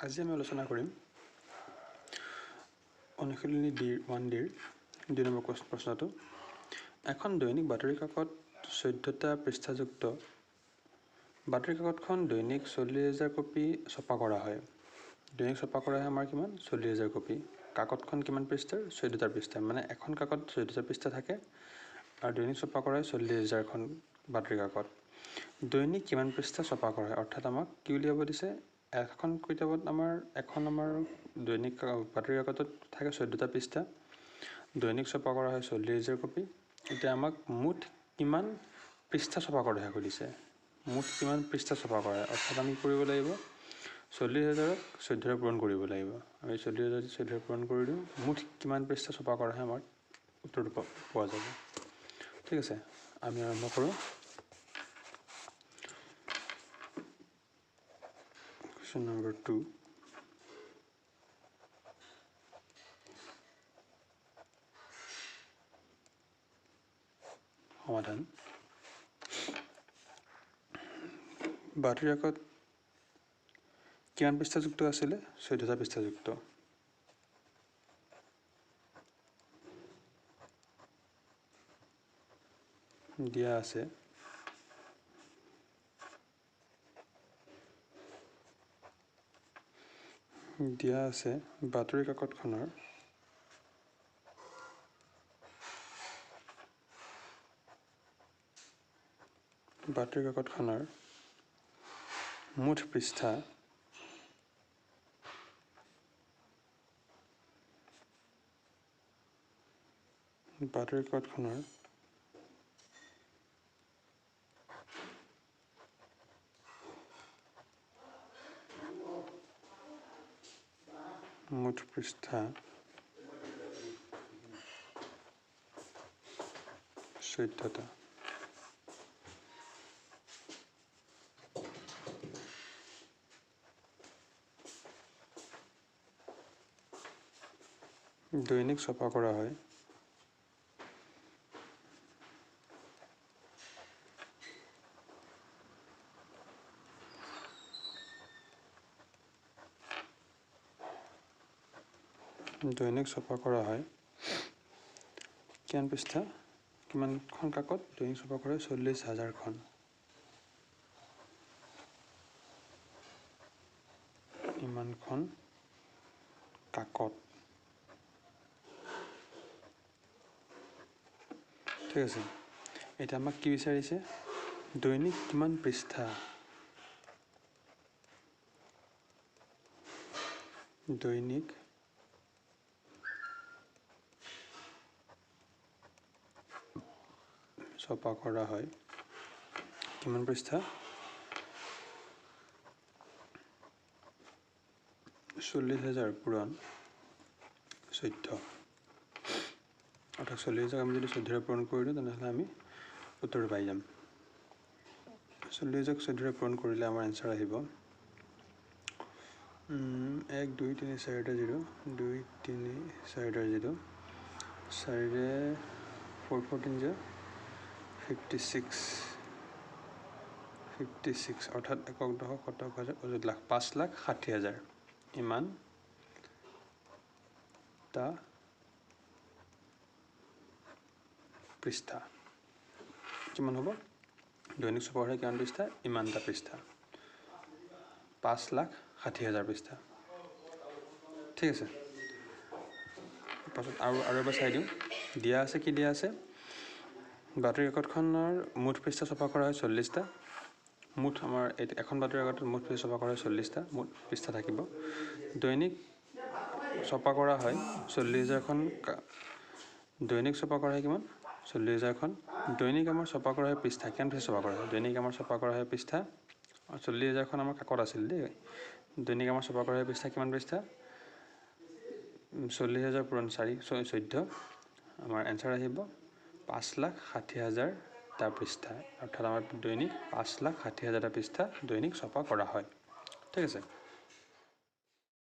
আজি আমি আলোচনা কৰিম অনুশীলনী 1 2 নম্বৰ প্ৰশ্নটো। এখন দৈনিক বাতৰি কাকত 14টা পৃষ্ঠাযুক্ত বাতৰি কাকতখন দৈনিক 40,000 কপি ছপা কৰা হয়। দৈনিক ছপা কৰা হয় আমাৰ কিমান 40,000 কপি। কাকতখন কিমান পৃষ্ঠাৰ 14টা পৃষ্ঠা, মানে এখন কাকত 14টা পৃষ্ঠা থাকে আৰু দৈনিক ছপা কৰা হয় 40,000খন বাতৰি কাকত। দৈনিক কিমান পৃষ্ঠা ছপা কৰা হয়, অৰ্থাৎ আমাক কি উলিয়াব দিছে, এখন কিতাপত আমাৰ দৈনিক বাতৰি কাকতত থাকে 14টা পৃষ্ঠা, দৈনিক ছপা কৰা হয় 40,000 কপি। এতিয়া আমাক মুঠ কিমান পৃষ্ঠা ছপা কৰা হয় সুধিছে, মুঠ কিমান পৃষ্ঠা ছপা কৰা হয়, অৰ্থাৎ আমি কৰিব লাগিব 40,000ক 14ৰে পূৰণ কৰিব লাগিব। আমি 40,000 14ৰে পূৰণ কৰি দিওঁ, মুঠ কিমান পৃষ্ঠা ছপা কৰা হয় আমাৰ উত্তৰটো পোৱা যাব। ঠিক আছে, আমি আৰম্ভ কৰোঁ। Question number 2. সমাধান। বাতৰি কাকত কিমান পৃষ্ঠাযুক্ত আছিলে, 14টা পৃষ্ঠাযুক্ত। দিয়া আছে বাতৰি কাকতখনৰ মুঠ পৃষ্ঠা মুঠ পৃষ্ঠা 14টা। দৈনিক ছপা কৰা হয় কিমান পৃষ্ঠা, কিমানখন কাকত, দৈনিক ছপা কৰা হয় 40,000খন। ইমানখন কাকত। ঠিক আছে, এতিয়া আমাক কি বিচাৰিছে, দৈনিক কিমান পৃষ্ঠা, দৈনিক ছপা কৰা হয় কিমান পৃষ্ঠা, 40,000 পূৰণ 14, অৰ্থাৎ 40,000 আমি যদি 14ৰে পূৰণ কৰি দিওঁ তেনেহ'লে আমি উত্তৰটো পাই যাম। 40,000ক 14ৰে পূৰণ কৰিলে আমাৰ এনচাৰ আহিব 1 2 3 4টা 0, 2 3 4টা 0, 4ৰে 4 14 যে 56, অৰ্থাৎ একক দশক শতক হাজাৰ অযুত লাখ 5,60,000 ইমানটা পৃষ্ঠা। কিমান হ'ব, দৈনিক ছপা কৰা কিমান পৃষ্ঠা, ইমানটা পৃষ্ঠা, 5,60,000 পৃষ্ঠা। ঠিক আছে, পাছত আৰু এবাৰ চাই দিওঁ। দিয়া আছে, কি দিয়া আছে, বাতৰি কাকতখনৰ মুঠ পৃষ্ঠা ছপা কৰা হয় 40টা। মুঠ আমাৰ এখন বাতৰি কাকতত মুঠ পৃষ্ঠা ছপা কৰা হয় 40টা, মুঠ পৃষ্ঠা থাকিব। দৈনিক ছপা কৰা হয় 40,000খন, দৈনিক ছপা কৰা হয় কিমান 40,000খন। দৈনিক আমাৰ ছপা কৰা হয় পৃষ্ঠা, কিমান পৃষ্ঠা ছপা কৰা হয়, দৈনিক আমাৰ ছপা কৰা হয় পৃষ্ঠা 40,000খন আমাৰ কাকত আছিল দেই। দৈনিক আমাৰ ছপা কৰা হয় পৃষ্ঠা কিমান পৃষ্ঠা, 40,000 পূৰণ 14, আমাৰ এনচাৰ আহিব 5,60,000টা পৃষ্ঠা, অৰ্থাৎ আমাৰ দৈনিক 5,60,000টা পৃষ্ঠা দৈনিক ছপা কৰা হয়। ঠিক আছে।